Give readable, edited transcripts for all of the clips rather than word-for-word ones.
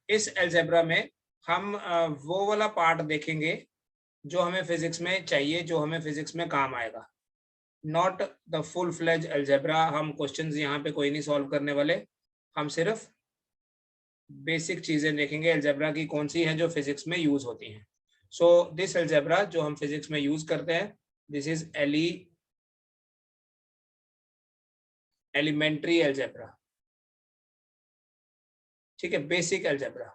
इस अलजेब्रा में हम वो वाला पार्ट देखेंगे जो हमें फिजिक्स में चाहिए, जो हमें फिजिक्स में काम आएगा, not the full fledged algebra. हम क्वेश्चंस यहाँ पे कोई नहीं सॉल्व करने वाले, हम सिर्फ बेसिक चीजें देखेंगे अलजेब्रा की कौन सी हैं जो फिजिक्स में यूज होती हैं। सो दिस अलजेब्रा जो हम फिजिक्स में यूज करते हैं, दिस इज एलिमेंट्री अलजेब्रा, ठीक है, बेसिक अलजेब्रा।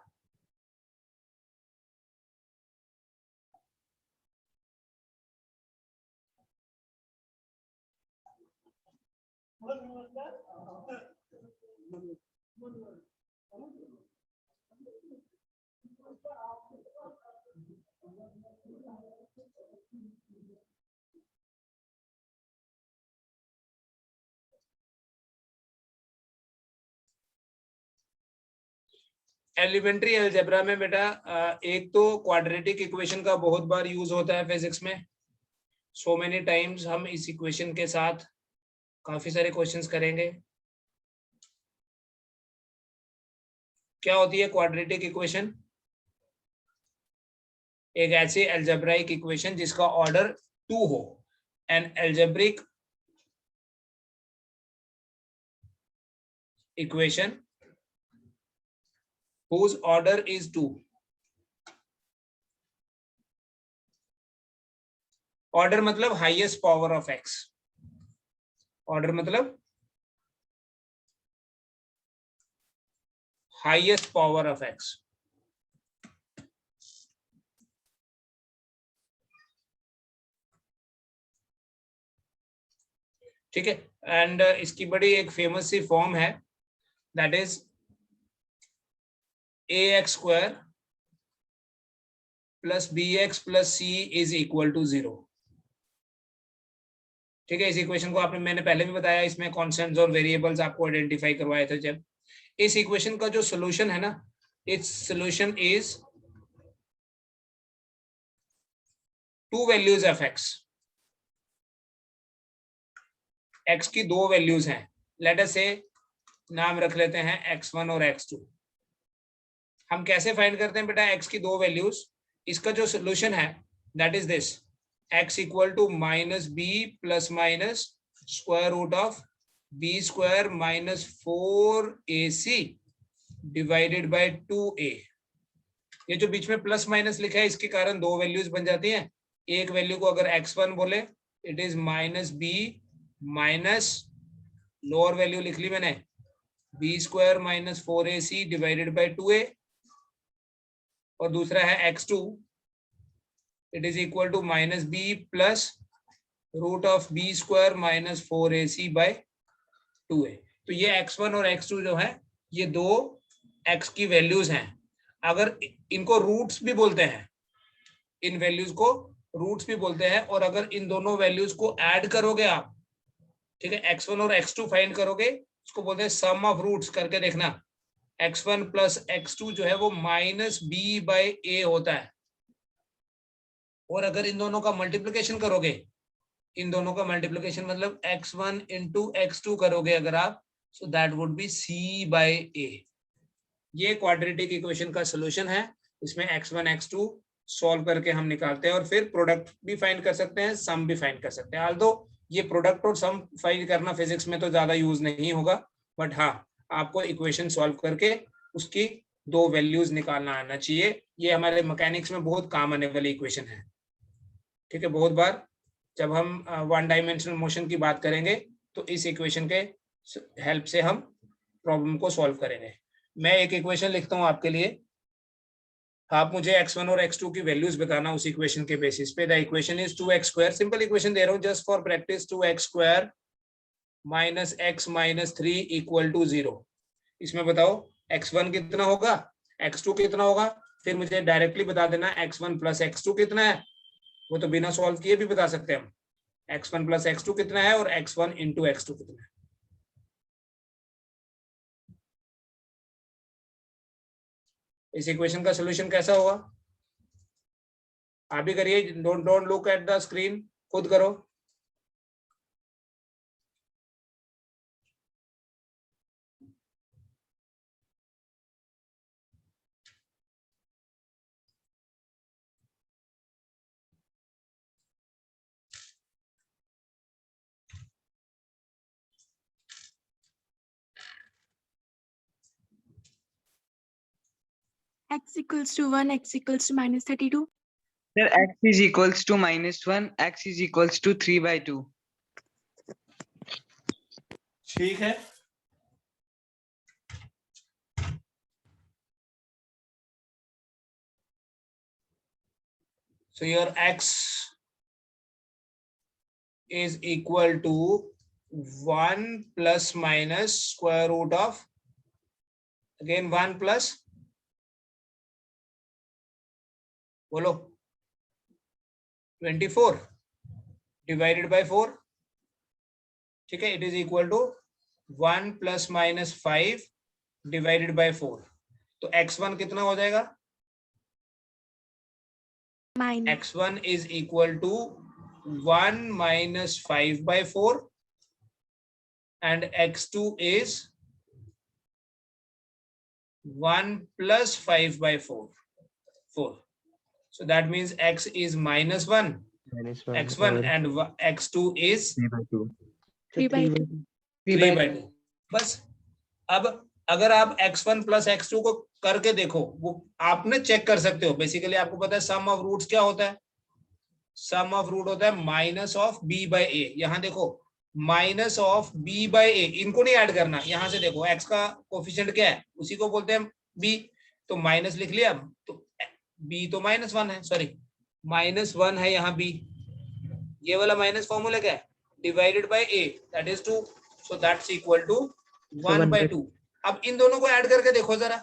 एलिमेंट्री अलजेब्रा में बेटा एक तो क्वाड्रेटिक इक्वेशन का बहुत बार यूज होता है फिजिक्स में, सो मेनी टाइम्स हम इस इक्वेशन के साथ काफी सारे क्वेश्चंस करेंगे। क्या होती है क्वाड्रेटिक इक्वेशन? एक ऐसी अलजेब्राइक इक्वेशन जिसका ऑर्डर 2 हो, an algebraic equation whose order is 2। Order मतलब highest power of x, order मतलब हाईएस्ट पावर ऑफ एक्स, ठीक है। एंड इसकी बड़ी एक फेमस सी फॉर्म है, that is ax² plus bx plus c is equal to 0, ठीक है। इस इक्वेशन को आपने, मैंने पहले भी बताया, इसमें कॉन्स्टेंट्स और वेरिएबल्स आपको आइडेंटिफाई करवाए थे जब। इस इक्वेशन का जो सोल्यूशन है ना, its solution is 2 values of x की 2 वैल्यूज हैं। लेट अस से नाम रख लेते हैं x1 और x2। हम कैसे फाइंड करते हैं बेटा x की 2 वैल्यूज? इसका जो सोल्यूशन है that is this, x equal to minus b plus minus square root of b square minus 4ac divided by 2a। ये जो बीच में प्लस माइनस लिखा है इसके कारण 2 वैल्यूज बन जाती हैं। एक वैल्यू को अगर x1 बोले, it is minus b minus, lower value लिख ली मैंने, b square minus 4ac divided by 2a, और दूसरा है x2, it is equal to minus b plus root of b square minus 4ac by 2a। तो ये x1 और x2 जो है ये दो x की वैल्यूज हैं। अगर इनको रूट्स भी बोलते हैं, इन वैल्यूज को रूट्स भी बोलते हैं, और अगर इन दोनों वैल्यूज को ऐड करोगे आप, ठीक है, x1 और x2 फाइंड करोगे, उसको बोलते हैं सम ऑफ रूट्स। करके देखना, x1 प्लस x2 जो है वो माइनस बी बाय ए होता है, और अगर इन दोनों का मल्टीप्लिकेशन करोगे, इन दोनों का मल्टीप्लिकेशन मतलब x1 इंटू x2 करोगे अगर आप, so that would be c by a। ये क्वाड्रेटिक इक्वेशन का सोल्यूशन है। इसमें x1 x2 सॉल्व करके हम निकालते हैं, और फिर प्रोडक्ट भी फाइंड कर सकते हैं, सम भी फाइंड कर सकते हैं। ऑल्दो ये प्रोडक्ट और सम फाइंड करना फिजिक्स में तो ज्यादा यूज नहीं होगा, बट हाँ, आपको इक्वेशन सॉल्व करके उसकी 2 वैल्यूज निकालना आना चाहिए। ये हमारे मैकेनिक्स में बहुत काम आने वाली इक्वेशन है, ठीक है। बहुत बार जब हम 1 डायमेंशनल मोशन की बात करेंगे तो इस इक्वेशन के हेल्प से हम प्रॉब्लम को सॉल्व करेंगे। मैं एक इक्वेशन लिखता हूं आपके लिए, आप मुझे x1 और x2 की वैल्यूज बताना उस इक्वेशन के बेसिस पे। The equation is 2x², simple equation दे रहा हूं just for practice, 2x² minus x minus 3 equal to 0। इसमें बताओ x1 कितना होगा, x2 कितना होगा, फिर मुझे डायरेक्टली बता देना x1 प्लस x2 कितना है। वो तो बिना सॉल्व किए भी बता सकते हैं हम, x1 प्लस x2 कितना है और x1 इंटू x2 कितना है। इस इक्वेशन का सोल्यूशन कैसा होगा? आप भी करिए, don't look at the screen, खुद करो। x equals to 1, x equals to minus 32. Sir, x is equals to -1, x is equals to 3/2. ठीक है, so your x is equal to 1 plus minus square root of, again 1 plus, बोलो 24 divided by 4, ठीक है, it is equal to 1 plus minus 5 divided by 4. तो x1 कितना हो जाएगा? Minus. x1 is equal to 1 minus 5 by 4 and x2 is 1 plus 5 by 4. So that means x is -1, x1 and x2 is 3/2. 3/2. 3/2. बस अब अगर आप x1 plus x2 को करके देखो, वो आपने चेक कर सकते हो. बेसिकली आपको पता है सम ऑफ रूट्स क्या होता है? सम ऑफ रूट होता है minus of b by a. यहां देखो minus of b by a, इनको नहीं ऐड करना. यहां से देखो x का कोफिशिएंट क्या है, उसी को बोलते हैं b, तो माइनस लिख लिया. तो b तो -1 है, सॉरी -1 है यहाँ b. ये वाला माइनस फॉर्मूला क्या है? Divided by a, that is 2, so that's equal to 1/2. अब इन दोनों को ऐड करके देखो जरा,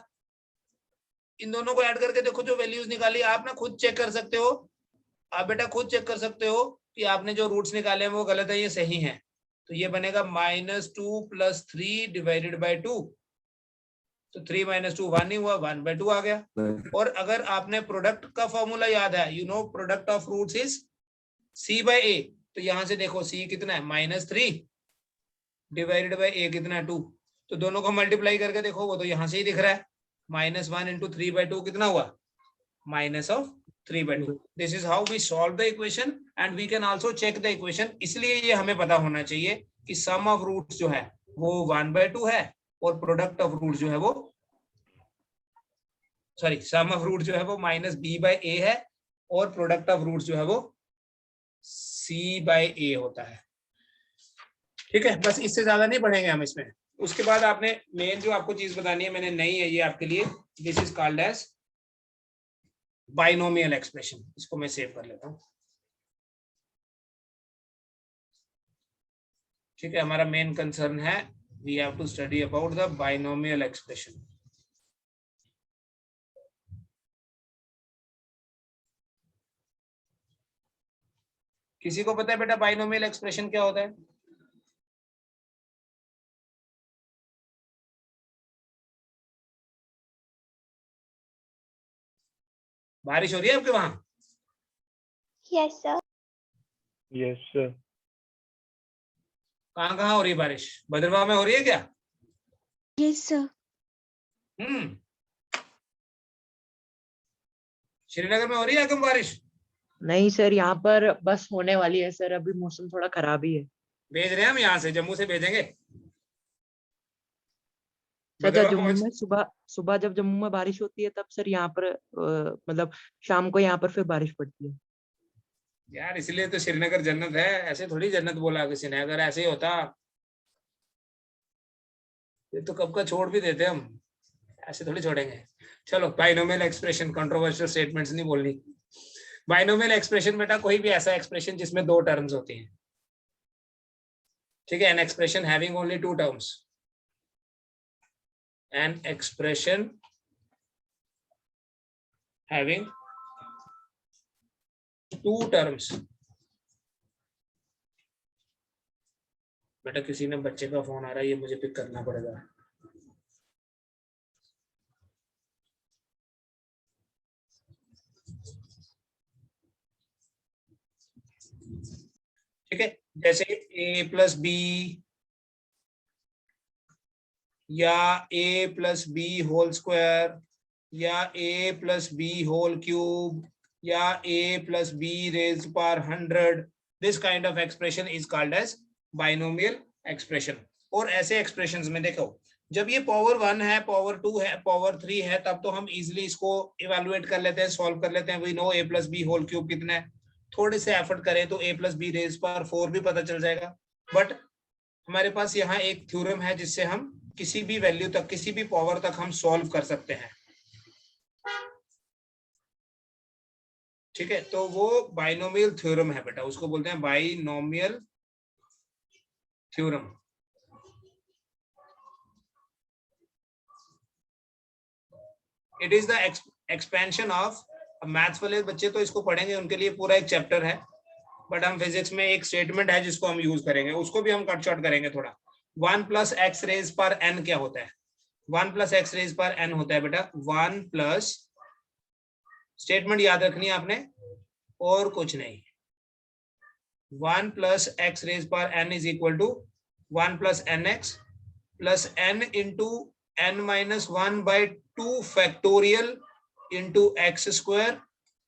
इन दोनों को ऐड करके देखो, जो वैल्यूज निकाली आप ना खुद चेक कर सकते हो. आप बेटा खुद चेक कर सकते हो कि आपने जो रूट्स निकाले हैं वो गलत है, ये सही है. तो ये बनेगा -2 + 3 डिवाइडेड बाय 2. तो 3 - 2 1 नहीं हुआ, 1/2 आ गया. और अगर आपने प्रोडक्ट का फॉर्मूला याद है, you know product of roots is c by a, तो यहां से देखो c कितना है? -3 डिवाइडेड बाय a कितना है? 2. तो दोनों को मल्टीप्लाई करके देखो, वो तो यहां से ही दिख रहा है. -1 × 3/2 कितना हुआ? -3/2. This is how we solve the equation and we can also check the equation. इसलिए ये हमें पता होना चाहिए कि सम ऑफ रूट्स जो है वो 1/2 है और प्रोडक्ट ऑफ रूट जो है वो, सॉरी, सम ऑफ रूट जो है वो -b/a है और प्रोडक्ट ऑफ रूट जो है वो c/a होता है. ठीक है, बस इससे ज्यादा नहीं पढ़ेंगे हम इसमें. उसके बाद आपने मेन जो आपको चीज बतानी है, मैंने नई है ये आपके लिए, this is called as binomial expression. इसको मैं सेव कर लेता हूं. ठीक है, हमारा मेन कंसर्न है we have to study about the binomial expression. किसी को पता है बेटा बाइनोमियल एक्सप्रेशन क्या होता है? बारिश हो रही है आपके वहां? Yes, sir. Yes, sir. कहाँ कहाँ हो रही है बारिश? भद्रवाह में हो रही है क्या? Yes, sir. श्रीनगर में हो रही है कम बारिश? नहीं सर, यहाँ पर बस होने वाली है सर, अभी मौसम थोड़ा खराब ही है. भेज रहे हैं हम, यहाँ से जम्मू से भेजेंगे. सर भद्रवाह जम्मू पहुंच- में सुबह जब जम्मू में बारिश होती है तब सर यहाँ पर मतलब शाम को यहाँ पर फिर बारिश पड़ती है. यार इसलिए तो श्रीनगर जन्नत है. ऐसे थोड़ी जन्नत बोला किसी ने. अगर ऐसे ही होता ये तो कब का छोड़ भी देते हम. ऐसे थोड़ी छोड़ेंगे. चलो, बाइनोमियल एक्सप्रेशन, कंट्रोवर्शियल स्टेटमेंट्स नहीं बोलनी. बाइनोमियल एक्सप्रेशन बेटा कोई भी ऐसा एक्सप्रेशन जिसमें दो टर्म्स होती हैं. ठीक है, an expression having only two terms. An expression having two terms. बेटा किसी ने बच्चे का फोन आ रहा है, ये मुझे पिक करना पड़ेगा. ठीक है, जैसे a + b या a + b होल स्क्वायर या a + b होल क्यूब या a + b raised power 100, this kind of expression is called as binomial expression. और ऐसे expressions में देखो जब ये पावर 1 है, पावर 2 है, पावर 3 है, तब तो हम इजिली इसको इवेलुएट कर लेते हैं, सॉल्व कर लेते हैं। We know a plus b whole cube कितना है। थोड़े से एफर्ट करें तो a plus b raise power 4 भी पता चल जाएगा। बट हमारे पास यहाँ एक थ्योरम है जिससे हम किसी भी वैल्यू तक, किसी भी पावर तक हम सॉल्व कर सकते हैं। ठीक है, तो वो बाइनोमियल थ्योरम है बेटा, उसको बोलते हैं binomial theorem. It is the expansion of, maths वाले बच्चे तो इसको पढ़ेंगे, उनके लिए पूरा एक चैप्टर है। बट हम फिजिक्स में एक स्टेटमेंट है जिसको हम यूज करेंगे, उसको भी हम कट शॉर्ट करेंगे थोड़ा। 1 प्लस एक्स रेज पर एन क्या होता है? 1 प्लस एक्स रेज पर एन होता है बेटा 1 प्लस, स्टेटमेंट याद रखनी है आपने और कुछ नहीं। 1 प्लस एक्स रेज पर n is equal to 1 plus n x plus n into n minus 1 by 2 factorial into x square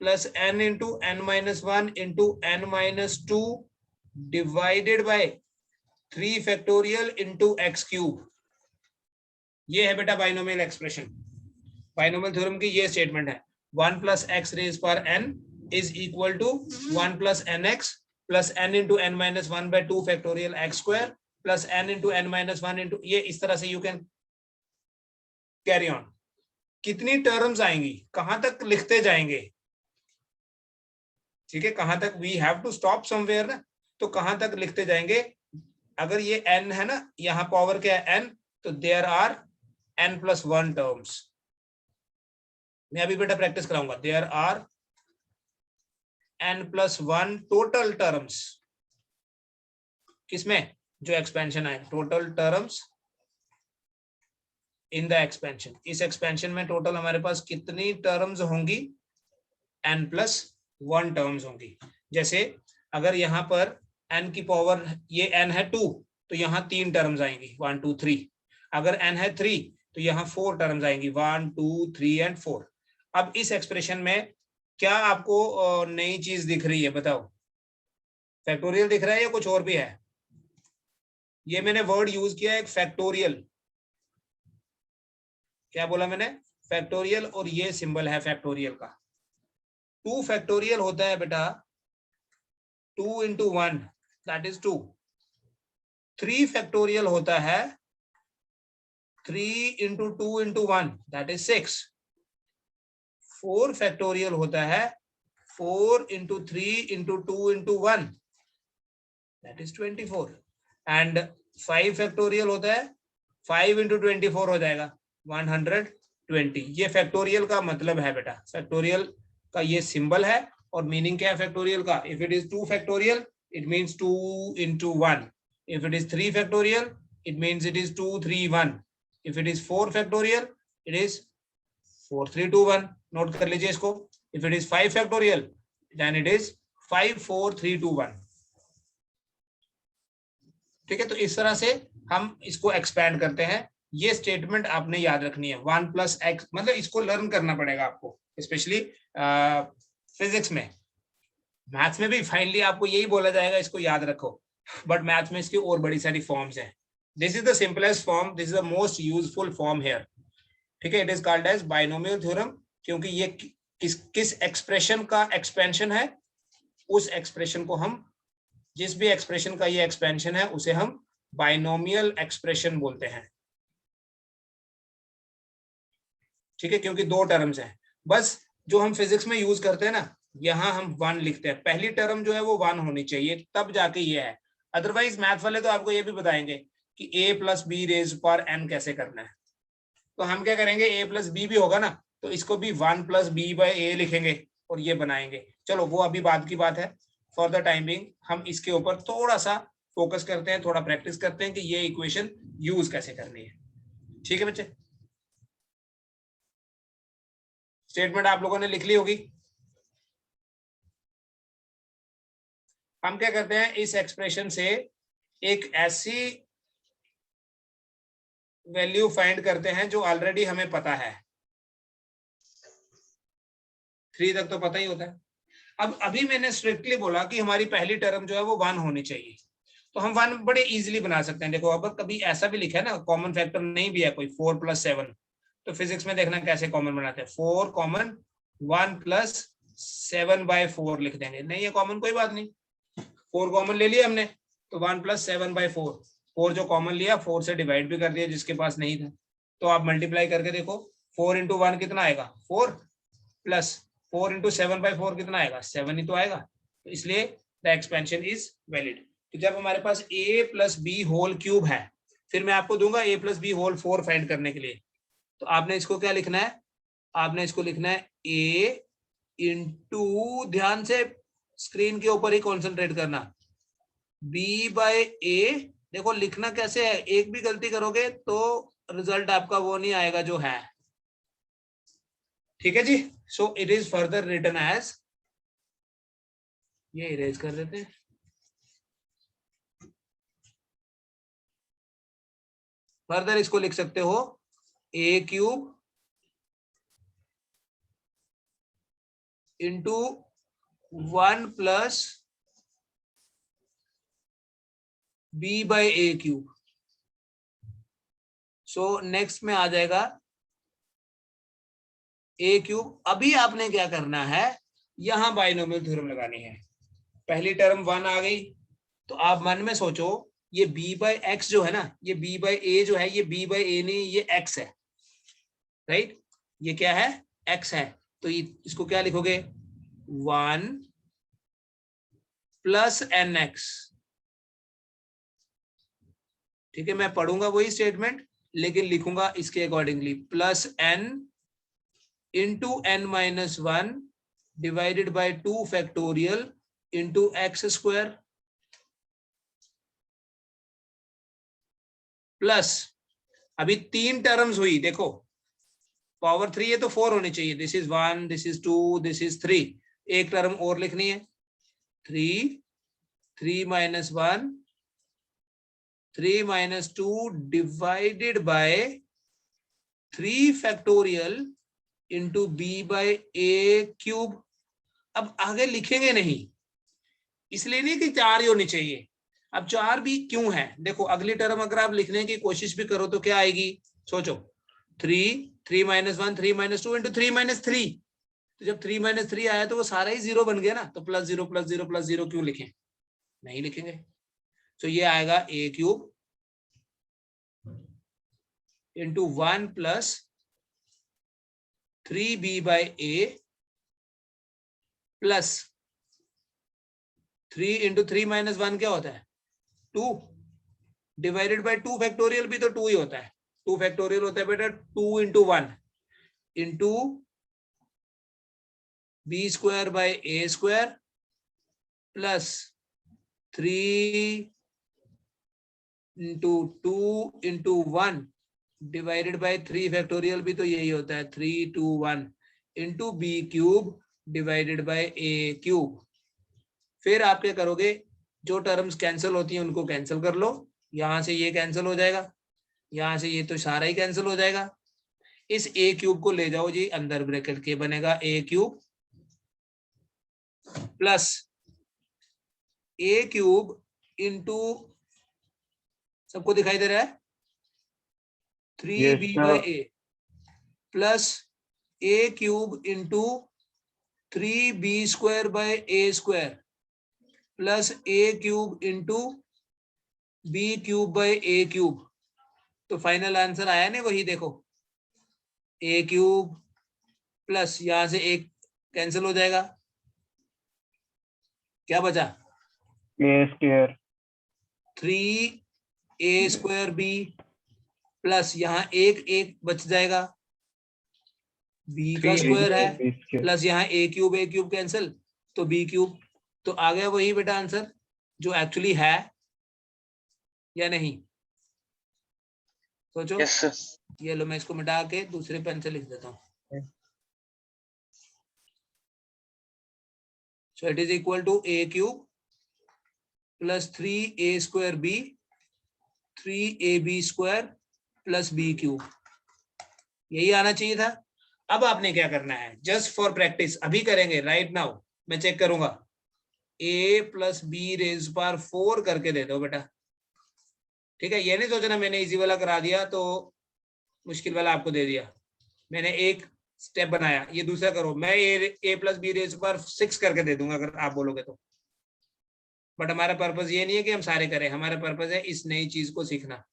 plus n into n minus 1 into n minus 2 divided by 3 factorial into x cube। ये है बेटा binomial expression. Binomial theorem की ये statement है, 1 plus x raise पर n is equal to 1 plus n x plus n into n minus 1 by 2 factorial x square plus n into n minus 1 into, ये इस तरह से यू कैन कैरी ऑन। कितनी terms आएंगी, कहां तक लिखते जाएंगे? ठीक है, कहां तक, we have to stop somewhere ना, तो कहां तक लिखते जाएंगे? अगर ये n है ना, यहां पावर क्या है n, तो देयर आर n प्लस 1 टर्म्स। मैं अभी बेटा प्रैक्टिस कराऊंगा। There are n plus 1 total terms, किसमें? जो एक्सपेंशन है, total terms in the expansion. इस एक्सपेंशन में टोटल हमारे पास कितनी टर्म्स होंगी? n प्लस 1 टर्म्स होंगी। जैसे अगर यहाँ पर n की पावर, ये n है 2, तो यहाँ 3 टर्म्स आएंगी 1 2 3। अगर n है 3 तो यहाँ 4 टर्म्स आएंगी 1 2 3 एंड 4। अब इस एक्सप्रेशन में क्या आपको नई चीज दिख रही है बताओ? फैक्टोरियल दिख रहा है या कुछ और भी है? ये मैंने वर्ड यूज किया एक फैक्टोरियल। क्या बोला मैंने? फैक्टोरियल, और ये सिंबल है फैक्टोरियल का। 2 फैक्टोरियल होता है बेटा 2 इंटू 1 दैट इज 2। 3 फैक्टोरियल होता है 3 into 2 into 1 that is 6। 4 factorial होता है 4 into 3 into 2 into 1 that is 24। And 5 factorial होता है 5 इंटू 24 हो जाएगा 120। ये फैक्टोरियल का मतलब है बेटा, फैक्टोरियल का ये सिंबल है। और मीनिंग क्या है फैक्टोरियल का? If it is 2 factorial it means 2 into 1। If it is 3 factorial it means it is 2 3 1। If it is 4 factorial it is 4 3 2 1। Note कर लीजिए इसको। If it is 5 factorial then it is 5 4 3 2 1। ठीक है, तो इस तरह से हम इसको एक्सपैंड करते हैं। ये स्टेटमेंट आपने याद रखनी है। 1 प्लस एक्स, मतलब इसको लर्न करना पड़ेगा आपको, स्पेशली फिजिक्स में। मैथ्स में भी फाइनली आपको यही बोला जाएगा इसको याद रखो, बट मैथ्स में इसकी और बड़ी सारी फॉर्म्स हैं। This is the simplest form, this is the most useful form here. ठीक है, it is called as binomial theorem, क्योंकि ये किस एक्सप्रेशन का एक्सपेंशन है, उस एक्सप्रेशन को हम, जिस भी एक्सप्रेशन का ये एक्सपेंशन है उसे हम बाइनोमियल एक्सप्रेशन बोलते हैं। ठीक है, क्योंकि 2 टर्म्स हैं। बस जो हम फिजिक्स में यूज करते हैं ना, यहाँ हम 1 लिखते हैं, पहली टर्म जो है वो 1 होनी चाहिए, तब जाके ये है। अदरवाइज मैथ वाले तो आपको ये भी बताएंगे कि a प्लस बी रेज पर n कैसे करना है। तो हम क्या करेंगे, a प्लस बी भी होगा ना, तो इसको भी 1 प्लस बी बाय ए लिखेंगे और ये बनाएंगे। चलो वो अभी बाद की बात है। फॉर द टाइम बिंग हम इसके ऊपर थोड़ा सा फोकस करते हैं, थोड़ा प्रैक्टिस करते हैं कि ये इक्वेशन यूज कैसे करनी है। ठीक है बच्चे, स्टेटमेंट आप लोगों ने लिख ली होगी। हम क्या करते हैं, इस एक्सप्रेशन से एक ऐसी वैल्यू फाइंड करते हैं जो ऑलरेडी हमें पता है। 3 तक तो पता ही होता है। अब अभी मैंने स्ट्रिक्टली बोला कि हमारी पहली टर्म जो है वो 1 होनी चाहिए। तो हम 1 बड़े इजीली बना सकते हैं। देखो अब कभी ऐसा भी लिखा है ना, कॉमन फैक्टर नहीं भी है कोई 4 + 7, तो फिजिक्स में देखना कैसे कॉमन बनाते हैं। 4 कॉमन, 1 + 7/4 लिख देंगे। नहीं है कॉमन, कोई बात नहीं, 4 कॉमन ले लिया हमने, तो 1 + 7/4, 4 जो कॉमन लिया 4 से डिवाइड भी कर दिया जिसके पास नहीं था। तो आप मल्टीप्लाई करके देखो, 4 × 1 कितना आएगा 4, प्लस 4 × 7/4 कितना आएगा 7 ही तो आएगा। तो इसलिए द एक्सपेंशन इज वैलिड। तो जब हमारे पास a + b होल क्यूब है, फिर मैं आपको दूंगा a + b होल 4 फाइंड करने के लिए। तो आपने इसको क्या लिखना है, आपने इसको लिखना है a इंटू, ध्यान से स्क्रीन के ऊपर ही कॉन्सेंट्रेट करना, b/a। देखो लिखना कैसे है, एक भी गलती करोगे तो रिजल्ट आपका वो नहीं आएगा जो है। ठीक है जी। So it is further written as, ये इरेज कर देते हैं, फर्दर इसको लिख सकते हो a³ into 1 + b/a³। So next में आ जाएगा a³। अभी आपने क्या करना है, यहां बाइनोमियल थ्योरम लगानी है। पहली टर्म 1 आ गई, तो आप मन में सोचो ये b/x जो है ना, ये b/a जो है, ये b/a नहीं, ये x है, राइट। ये क्या है, x है। तो इसको क्या लिखोगे, 1 + nx। ठीक है, मैं पढ़ूंगा वही स्टेटमेंट लेकिन लिखूंगा इसके accordingly, +n × n-1 divided by 2 factorial into x² plus, अभी 3 टर्म्स हुई, देखो पावर 3 है तो 4 होनी चाहिए। This is 1, this is 2, this is 3। एक टर्म और लिखनी है, 3, 3 - 1, 3 - 2 divided by 3 factorial into b/a³। अब आगे लिखेंगे नहीं, इसलिए नहीं कि 4 ही होनी चाहिए। अब 4 भी क्यों है, देखो अगली टर्म अगर आप लिखने की कोशिश भी करो तो क्या आएगी, सोचो, 3, 3 - 1, 3 - 2 इंटू 3 - 3। तो जब 3 - 3 आया तो वो सारा ही 0 बन गया ना, तो +0 +0 +0 क्यों लिखें, नहीं लिखेंगे। तो ये आएगा a³ इंटू 1 + 3b/a प्लस 3 × 3 - 1 क्या होता है 2, डिवाइडेड बाय 2 फैक्टोरियल भी तो 2 ही होता है। 2 फैक्टोरियल होता है बेटा 2 × 1 into b²/a² plus 3 × 2 × 1 divided by 3 factorial भी तो यही होता है 3 2 1 into b³ divided by a³। फिर आप क्या करोगे, जो टर्म्स कैंसिल होती हैं उनको कैंसिल कर लो, यहां से ये कैंसिल हो जाएगा, यहां से ये तो सारा ही कैंसिल हो जाएगा। इस a³ को ले जाओ जी अंदर, ब्रैकेट के बनेगा a³ प्लस a³ इंटू, सबको दिखाई दे रहा है, 3b/a plus a³ into 3b²/a² plus a³ into b³ तो फाइनल आंसर आया ना वही, देखो a³ प्लस यहां से एक कैंसिल हो जाएगा, क्या बचा a², 3a² प्लस यहाँ एक बच जाएगा, b का स्क्वायर है, प्लस यहाँ a³ कैंसिल, तो b³ तो आ गया वही बेटा आंसर जो एक्चुअली है या नहीं, सोचो। Yes sir. ये लो मैं इसको मिटा के दूसरे पेन से लिख देता हूँ। So it is equal to a³ plus 3a² 3ab² plus b³, यही आना चाहिए था। अब आपने क्या करना है, जस्ट फॉर प्रैक्टिस अभी करेंगे, राइट नाउ मैं चेक करूंगा a plus b raise power 4 करके दे दो बेटा। ठीक है, ये नहीं सोचना मैंने इजी वाला करा दिया तो मुश्किल वाला आपको दे दिया। मैंने एक स्टेप बनाया, ये दूसरा करो। मैं a plus b raise power 6 करके दे दूंगा अगर आप बोलोगे तो। बट हमारा पर्पस ये नहीं है कि हम सारे करें, हमारा पर्पस है इस नई चीज को सीखना,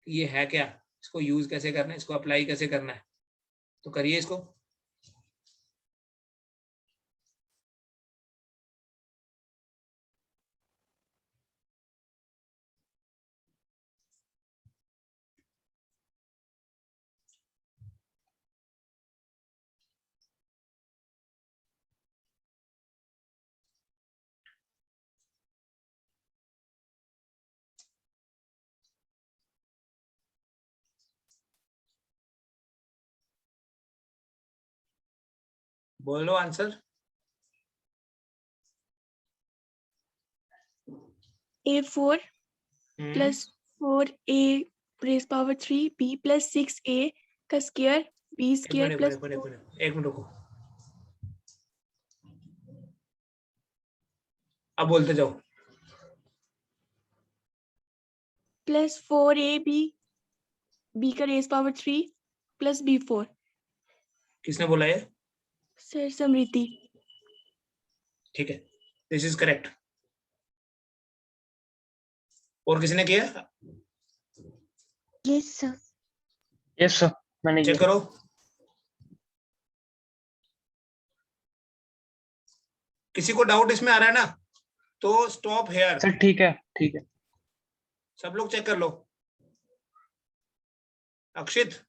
ये है क्या, इसको यूज कैसे करना है, इसको अप्लाई कैसे करना है। तो करिए इसको। बोलो answer. A4 plus 4A raised power 3 B plus 6A का स्क्वायर B स्क्वायर प्लस एक मिनट रुको, अब बोलते जाओ। प्लस 4AB B का रेज पावर 3 प्लस B4। किसने बोला ये? सर समृद्धि। ठीक है, दिस इज करेक्ट। और किसने किया? Yes sir. यस सर, मैंने चेक करो। किसी को डाउट इसमें आ रहा है ना, तो स्टॉप हेयर। सर ठीक है, ठीक है। सब लोग चेक कर लो। अक्षित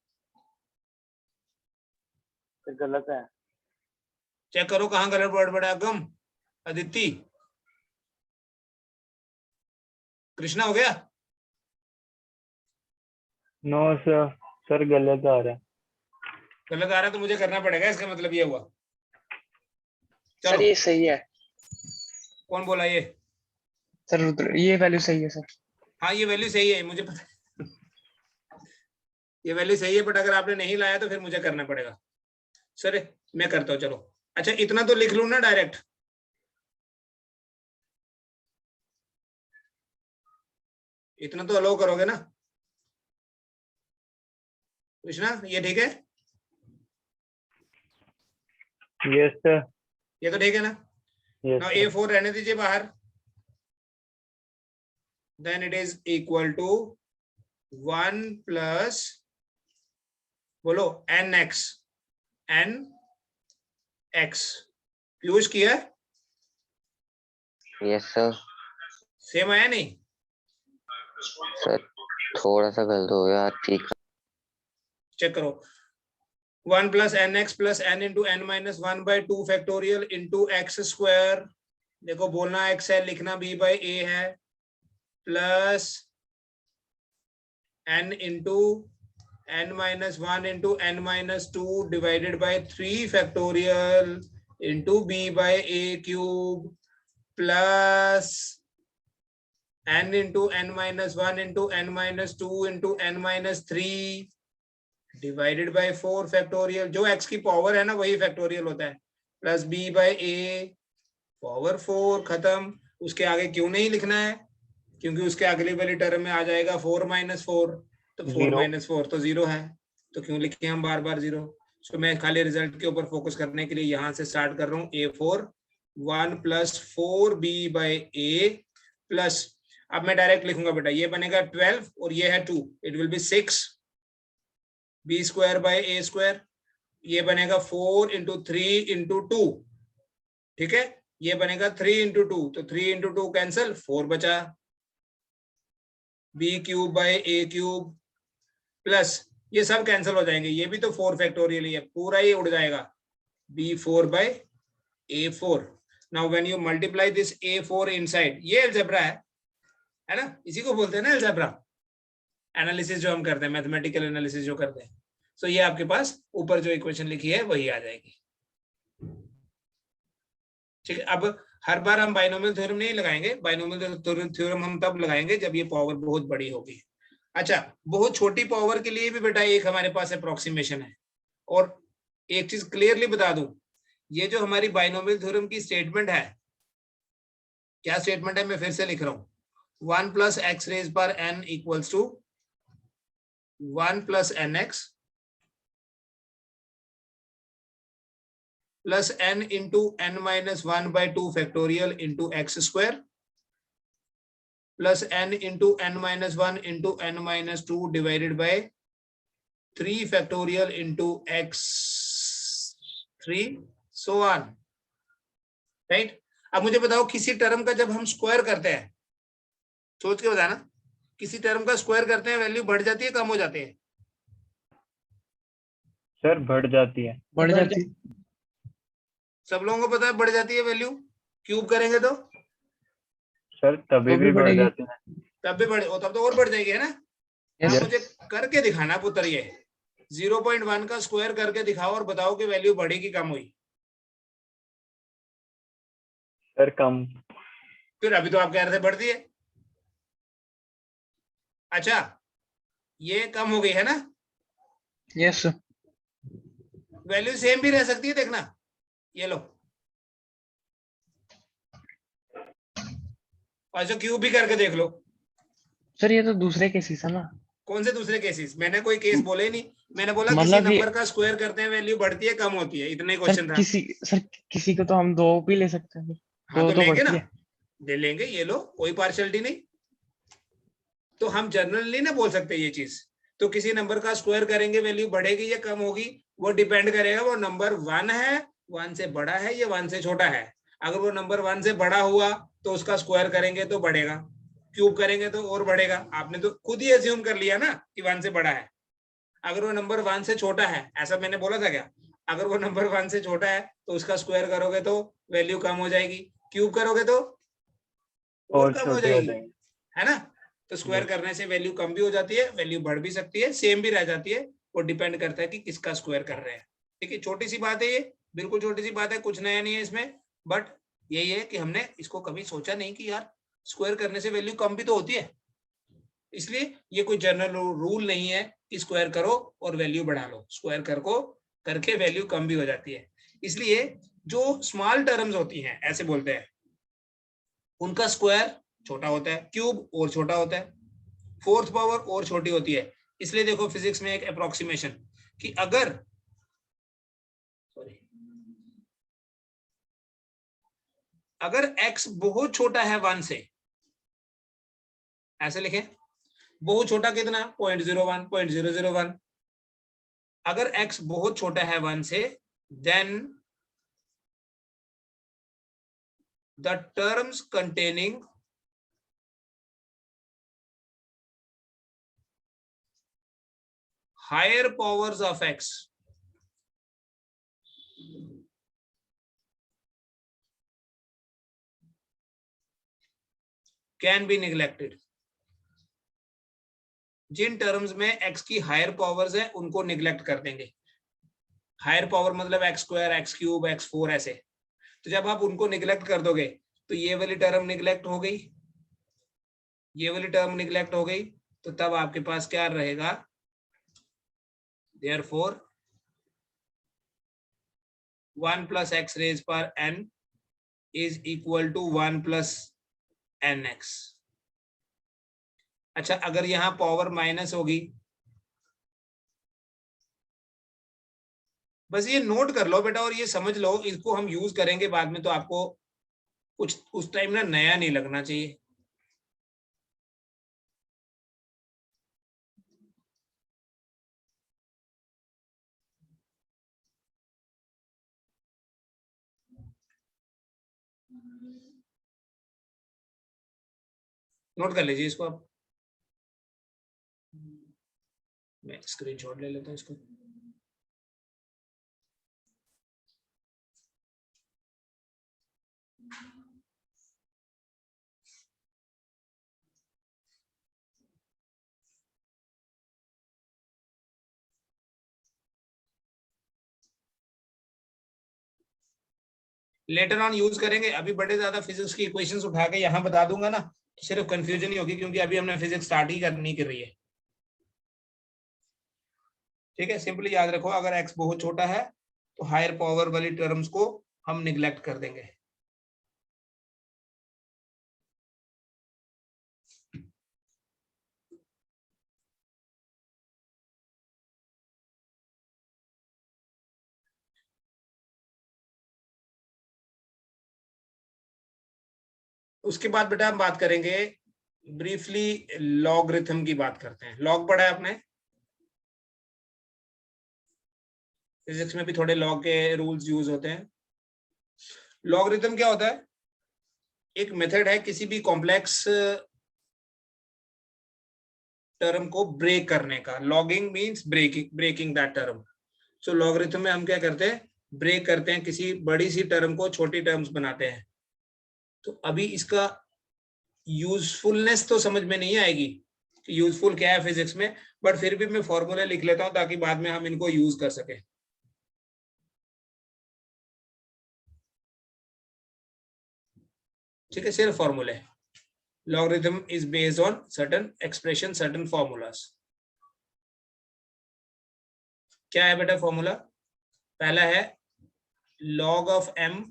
गलत है। चेक करो कहाँ गलत वर्ड पड़ा। अगम, अदिति, कृष्णा हो गया? नो सर, सर गलत आ रहा है। गलत आ रहा है तो मुझे करना पड़ेगा, इसका मतलब ये हुआ। सर चलो, ये सही है। कौन बोला ये? सर रुद्र, ये वैल्यू सही है सर। हाँ ये वैल्यू सही है, मुझे पता है। ये वैल्यू सही है, बट अगर आपने नहीं लाया तो फिर मुझे करना पड़ेगा। सर मैं करता हूँ, चलो। अच्छा इतना तो लिख लूं ना डायरेक्ट? इतना तो अलाउ करोगे ना कृष्णा? ये ठीक है? Yes sir. ये तो ठीक है ना? Yes now sir. A4 रहने दीजिए बाहर। Then it is equal to 1 plus, बोलो nx, nx यूज किया? Yes sir. सेम आया नहीं? सर थोड़ा सा गलत हो गया, ठीक। चेक करो। 1 plus nx plus n into n minus 1 by 2 factorial into x square. देखो बोलना x है, लिखना b बाई a है, plus n into n minus 1 into n minus 2 divided by 3 factorial into b by a cube, plus n into n minus 1 into n minus 2 into n minus 3 divided by 4 factorial. जो x की power है ना वही factorial होता है, plus b by a power 4। खत्म। उसके आगे क्यों नहीं लिखना है? क्योंकि उसके अगली वाली टर्म में आ जाएगा 4 माइनस 4, तो 4 माइनस 4 तो 0 है, तो क्यों लिखे हम बार बार 0? सो मैं खाली रिजल्ट के ऊपर फोकस करने के लिए यहाँ से स्टार्ट कर रहा हूँ। A4 1 plus 4b bye a plus, अब मैं डायरेक्ट लिखूंगा बेटा, ये बनेगा 12 और ये है 2, it will be 6 b square by a square. ये बनेगा 4 इंटू 3 इंटू 2, ठीक है? ये बनेगा 3 इंटू 2, तो 3 इंटू 2 कैंसल, 4 बचा। b cube by a cube plus ये सब कैंसिल हो जाएंगे, ये भी तो 4 फैक्टोरियल ही है, पूरा ही उड़ जाएगा, b4 by a4। Now when you multiply this a4 inside, ये अलजेब्रा है ना? इसी को बोलते हैं ना अलजेब्रा, एनालिसिस जो हम करते हैं, मैथमेटिकल एनालिसिस जो करते हैं। सो ये आपके पास ऊपर जो इक्वेशन लिखी है वही आ जाएगी। ठीक है, अब हर बार हम बाइनोमियल थ्योरम नहीं लगाएंगे, बाइनोमियल थ्योरम हम तब लगाएंगे जब ये पावर बहुत बड़ी होगी। अच्छा, बहुत छोटी पावर के लिए भी बेटा एक हमारे पास अप्रोक्सीमेशन है। और एक चीज क्लियरली बता दूं, ये जो हमारी बाइनोमियल थ्योरम की स्टेटमेंट है, क्या स्टेटमेंट है, मैं फिर से लिख रहा हूं 1 प्लस एक्स रेज पर n equals to 1 plus n x plus n into n minus 1 by 2 factorial into x square plus n into n minus 1 into n minus 2 divided by 3 factorial into x 3 so on, right. अब मुझे बताओ किसी term का जब हम square करते हैं, सोच के बताना, किसी टर्म का स्क्वायर करते हैं वैल्यू बढ़ जाती है कम हो जाती है? सर बढ़ जाती है। बढ़ जाती। सब लोगों को पता है बढ़ जाती है वैल्यू, क्यूब करेंगे तो सर तभी भी बढ़ जाती है। तब भी बढ़े, तब तो और बढ़ जाएगी, है ना। Yes. अब मुझे करके दिखाना पुत्र, ये 0.1 का स्क्वायर करके दिखाओ और बताओ कि वैल्यू बढ़ी कि कम हुई। सर कम। फिर अभी तो आप कह रहे थे बढ़ती है। अच्छा ये कम हो गई है ना, यस वैल्यू सेम भी रह सकती है, देखना ये लो, अच्छा क्यूब भी करके देख लो। सर, ये तो दूसरे केसेस है ना। कौन से दूसरे केसेस? मैंने कोई केस बोले ही नहीं, मैंने बोला किसी मतलब ये- नंबर का स्क्वायर करते हैं वैल्यू बढ़ती है कम होती है, इतना ही सर क्वेश्चन था। किसी को तो हम दो भी ले सकते हैं। हाँ दो तो तो लेंगे बढ़ती ना, है। ले लेंगे, ये लो, कोई पार्शियलिटी नहीं। तो हम जनरली ना बोल सकते ये चीज, तो किसी नंबर का स्क्वायर करेंगे वैल्यू बढ़ेगी या कम होगी, वो डिपेंड करेगा वो नंबर 1 है, 1 से बड़ा है या 1 से छोटा है। अगर वो नंबर 1 से बड़ा हुआ तो उसका स्क्वायर करेंगे तो बढ़ेगा, क्यूब करेंगे तो और बढ़ेगा। आपने तो खुद ही एज्यूम कर लिया ना कि 1 से बड़ा है। अगर वो नंबर 1 से छोटा है, ऐसा मैंने बोला था क्या? अगर वो नंबर 1 से छोटा है तो उसका स्क्वायर करोगे तो वैल्यू कम हो जाएगी, क्यूब करोगे तो और कम हो छोटी जाएगी, जाएगी। है ना। तो स्क्वायर करने से वैल्यू कम भी हो जाती है, वैल्यू बढ़ भी सकती है, सेम भी रह जाती है, वो डिपेंड करता है कि किसका स्क्वायर कर रहे हैं। ठीक है, छोटी सी बात है ये, बिल्कुल छोटी सी बात है, कुछ नया नहीं है इसमें, बट यही है कि हमने इसको कभी सोचा नहीं कि यार स्क्वायर करने से वैल्यू कम भी तो होती है। इसलिए ये कोई जनरल रूल नहीं है कि स्क्वायर करो और वैल्यू बढ़ा लो, स्क्वायर करके वैल्यू कम भी हो जाती है। इसलिए जो स्मॉल टर्म्स होती हैं ऐसे बोलते हैं, उनका स्क्वायर छोटा होता है, क्यूब और छोटा होता है, फोर्थ पावर और छोटी होती है। इसलिए देखो फिजिक्स में एक अप्रोक्सीमेशन कि अगर x बहुत छोटा है 1 से, ऐसे लिखें, बहुत छोटा कितना? 0.01 0.001। अगर x बहुत छोटा है 1 से, then the terms containing higher powers of x can be neglected। जिन टर्म्स में x की हायर पावर्स है उनको निगलेक्ट कर देंगे। हायर पावर मतलब x square, x cube, x4 ऐसे। तो जब आप उनको निगलेक्ट कर दोगे तो ये वाली टर्म निगलेक्ट हो गई, ये वाली टर्म निगलेक्ट हो गई, तो तब आपके पास क्या रहेगा? Therefore 1 plus x raised power n is equal to 1 plus nx। अच्छा अगर यहां पावर माइनस होगी, बस ये नोट कर लो बेटा और ये समझ लो, इसको हम यूज करेंगे बाद में, तो आपको कुछ उस टाइम ना नया नहीं लगना चाहिए। नोट कर लीजिए इसको आप, मैं स्क्रीनशॉट ले लेता हूँ इसको। लेटर ऑन यूज करेंगे, अभी बड़े ज्यादा फिजिक्स की इक्वेशंस उठा के यहाँ बता दूंगा ना, सिर्फ कंफ्यूजन ही होगी, क्योंकि अभी हमने फिजिक्स स्टार्ट ही करनी कर रही है। ठीक है, सिंपली याद रखो, अगर x बहुत छोटा है तो हायर पावर वाली टर्म्स को हम निगलेक्ट कर देंगे। उसके बाद बेटा हम बात करेंगे ब्रीफली लॉगरिथम की बात करते हैं। लॉग पढ़ा है आपने, फिजिक्स में भी थोड़े लॉग के रूल्स यूज होते हैं। लॉगरिथम क्या होता है? एक मेथड है किसी भी कॉम्प्लेक्स टर्म को ब्रेक करने का। Logging means breaking that term. So logarithm में हम क्या करते हैं? ब्रेक करते हैं, किसी बड़ी सी टर्म को छोटी टर्म्स बनाते हैं। तो अभी इसका यूजफुलनेस तो समझ में नहीं आएगी कि यूजफुल क्या है फिजिक्स में, बट फिर भी मैं फॉर्मूले लिख लेता हूं ताकि बाद में हम इनको यूज कर सके। ठीक है, सिर्फ फॉर्मूले। Logarithm is based on certain expression, certain formulas. क्या है बेटा फॉर्मूला? पहला है log of m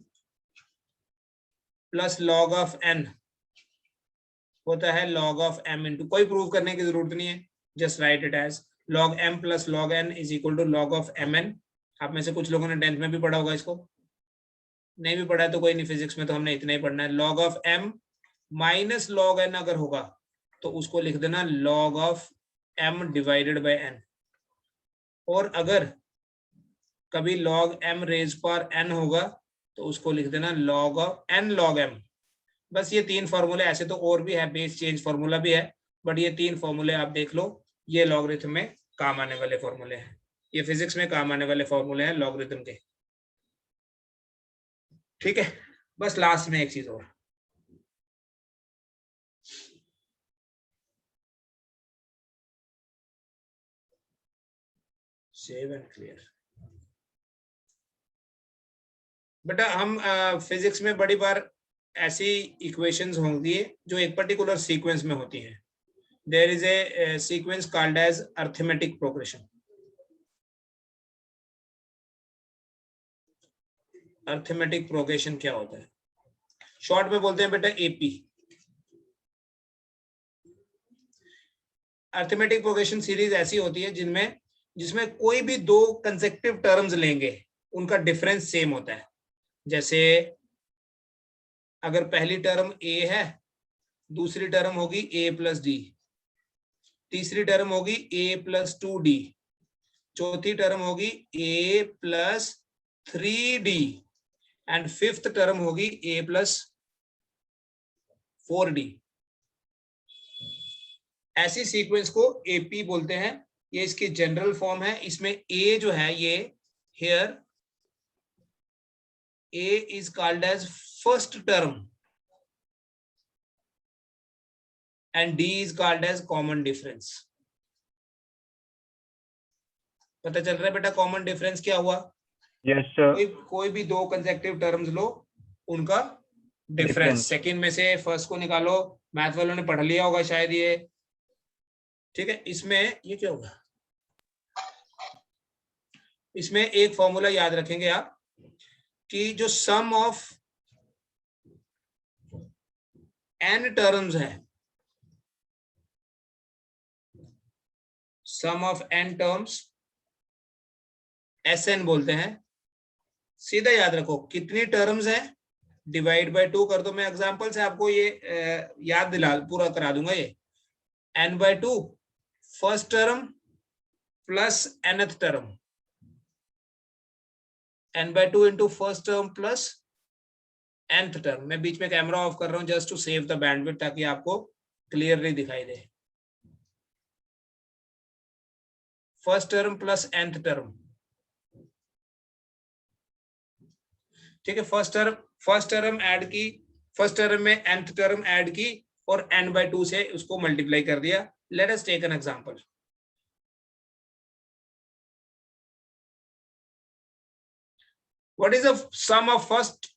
plus log of n होता है log ऑफ m इंटू, कोई प्रूव करने की जरूरत नहीं है, just write it as log m plus log n is equal to log of mn। आप में से कुछ लोगों ने 10th में भी पढ़ा होगा इसको, नहीं भी पढ़ा है तो कोई नहीं, फिजिक्स में तो हमने इतना ही पढ़ना है। log of m minus log n अगर होगा तो उसको लिख देना log of m divided by n, और अगर कभी log m रेज पर n होगा तो उसको लिख देना log of n log m। बस ये तीन फॉर्मूले, ऐसे तो और भी है, बेस चेंज फॉर्मूला भी है, बट ये तीन फॉर्मूले आप देख लो, ये लॉगरिथम में काम आने वाले फॉर्मूले हैं, ये फिजिक्स में काम आने वाले फॉर्मूले हैं लॉगरिथम के। ठीक है, बस लास्ट में एक चीज और, सेव एंड क्लियर। बेटा हम फिजिक्स में बड़ी बार ऐसी इक्वेशंस होंगी जो एक पर्टिकुलर सीक्वेंस में होती हैं। There is a sequence called as arithmetic progression. Arithmetic progression क्या होता है? शॉर्ट में बोलते हैं बेटा एपी। अर्थमेटिक प्रोग्रेशन सीरीज ऐसी होती है जिसमें कोई भी दो कंसेक्टिव टर्म्स लेंगे, उनका डिफरेंस सेम होता है। जैसे अगर पहली टर्म a है, दूसरी टर्म होगी a प्लस डी, तीसरी टर्म होगी a प्लस 2d, चौथी टर्म होगी a plus 3d and fifth term होगी a प्लस 4d। ऐसी सीक्वेंस को AP बोलते हैं, ये इसकी जनरल फॉर्म है। इसमें a जो है ये here A is called as first term and D is called as common difference। पता चल रहा है बेटा कॉमन डिफरेंस क्या हुआ? Yes sir. कोई भी दो कंसेक्टिव टर्म्स लो, उनका डिफरेंस। सेकंड में से फर्स्ट को निकालो, मैथ वालों ने पढ़ लिया होगा शायद ये। ठीक है, इसमें ये क्या होगा? इसमें एक फॉर्मूला याद रखेंगे आप कि जो सम ऑफ n टर्म्स है, sum of n terms Sn बोलते हैं। सीधा याद रखो कितनी टर्म्स है डिवाइड बाय 2 कर दो। मैं एग्जांपल से आपको ये याद दिला पूरा करा दूंगा। ये n/2 first term plus nth term, n/2 into first term plus nth term. मैं बीच में कैमरा ऑफ कर रहा हूं just to save the bandwidth, ताकि आपको क्लियरली दिखाई दे। First term plus nth term, ठीक है। फर्स्ट टर्म ऐड की, फर्स्ट टर्म में nth टर्म ऐड की और n/2 से उसको मल्टीप्लाई कर दिया। Let us take an example. What is the sum of first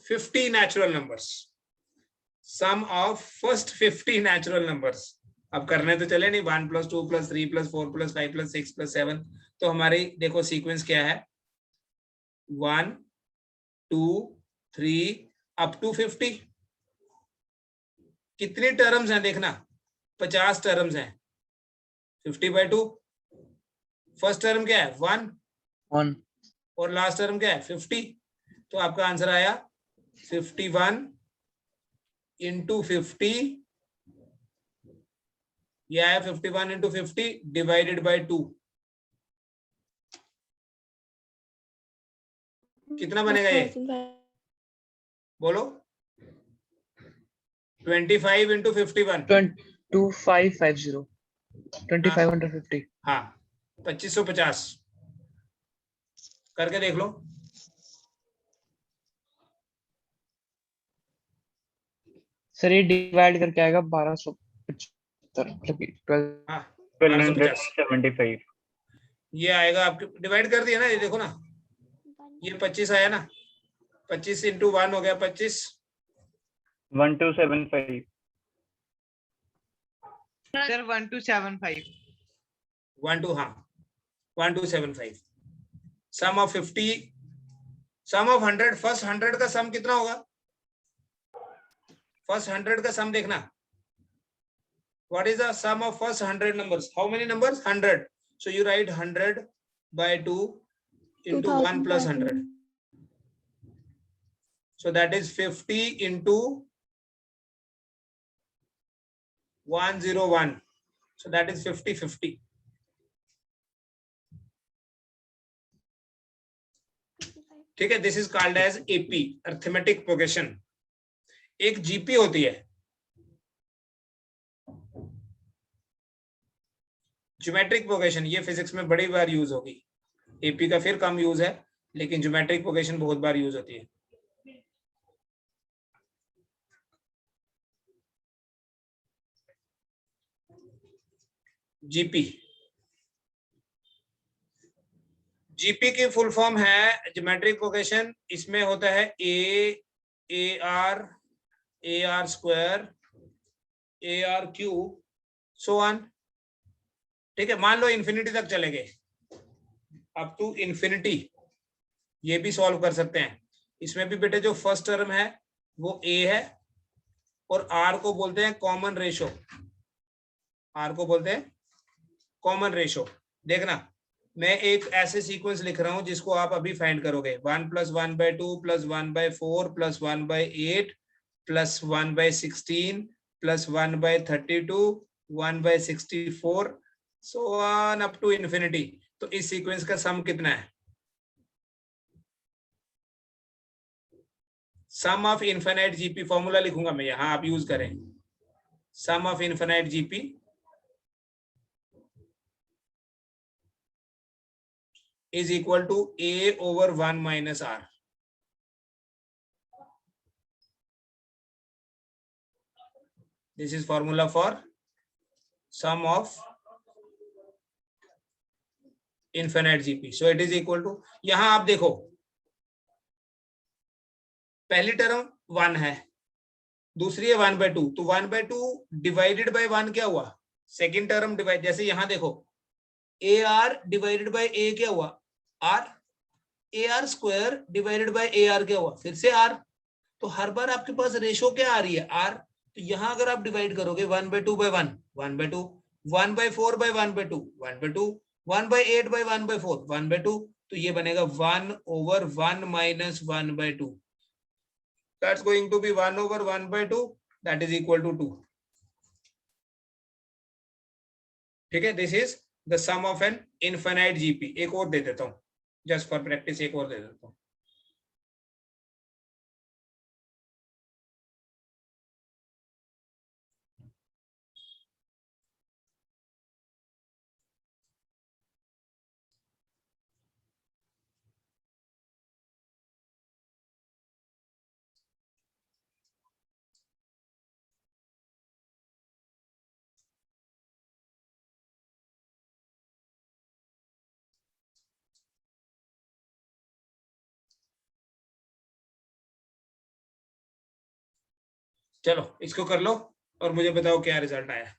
50 natural numbers? Sum of first 50 natural numbers। अब करने तो चले नहीं, 1 + 2 + 3 + 4 + 5 + 6 + 7। तो हमारी देखो सीक्वेंस क्या है, 1 2 3 अप टू 50। कितनी टर्म्स हैं देखना, 50 टर्म्स हैं। 50/2। फर्स्ट टर्म क्या है 1 और लास्ट टर्म क्या है 50। तो आपका आंसर आया 51 इंटू 50, ये आया 51 इंटू 50 डिवाइडेड बाय 2, कितना बनेगा ये बोलो? 25 इंटू 51, 2550 2550 हाँ 2550 करके देख लो। सर ये डिवाइड करके आएगा 1275 मतलब 12 हाँ 1250 1275 ये आएगा आपके, डिवाइड कर दिया ना, ये देखो ना, ये 25 आया ना, 25 इंटू 1 हो गया 25, 1275 sir 1275 1275 sum of 50, sum of 100, first 100 का सम कितना होगा? फर्स्ट 100 का सम देखना, what is the sum of first 100 numbers? How many numbers? 100. So you write 100 by 2 into 1 plus 100. So that is 50 into 101. So that is 50. ठीक है, this is called as AP, arithmetic progression. एक GP होती है, geometric progression, ये physics में बड़ी बार use होगी। AP का फिर कम यूज है, लेकिन ज्योमेट्रिक प्रोग्रेशन बहुत बार यूज होती है। जीपी, जीपी की फुल फॉर्म है ज्योमेट्रिक प्रोग्रेशन। इसमें होता है ए r square, A R cube, so on. ठीक है, मान लो इन्फिनिटी तक चले गए, अप टू इन्फिनिटी, ये भी सॉल्व कर सकते हैं। इसमें भी बेटे जो फर्स्ट टर्म है वो ए है, और आर को बोलते हैं कॉमन रेशो, आर को बोलते हैं कॉमन रेशो। देखना, मैं एक ऐसे सीक्वेंस लिख रहा हूं जिसको आप अभी फाइंड करोगे, 1 + 1/2 + 1/4 + 1/8 + 1/16 + 1/32 1/64 so on up to infinity. तो इस सीक्वेंस का सम कितना है? Sum of infinite GP, formula लिखूंगा मैं यहां, आप यूज करें। Sum of infinite GP is equal to a over 1 minus r. This is formula for sum of infinite GP. So it is equal to, यहां आप देखो पहली टर्म 1 है, दूसरी है 1/2, तो 1/2 डिवाइडेड बाय 1 क्या हुआ? सेकेंड टर्म डिवाइड, जैसे यहां देखो a r divided by a क्या हुआ? R. A r square divided by a r क्या हुआ? फिर से आर। तो हर बार आपके पास रेशो क्या आ रही है? आर। तो यहां अगर आप डिवाइड करोगे 1/2 by 1 1/2, 1/4 by 1/2 1/2, 1/8 by 1/4 1/2, तो ये बनेगा 1/1 minus 1/2, that's going to be 1/1/2, that is equal to 2। ठीक है, this is the sum of an infinite GP. एक और दे देता हूं जस्ट फॉर प्रैक्टिस, एक और दे देता हूं। चलो इसको कर लो और मुझे बताओ क्या रिजल्ट आया।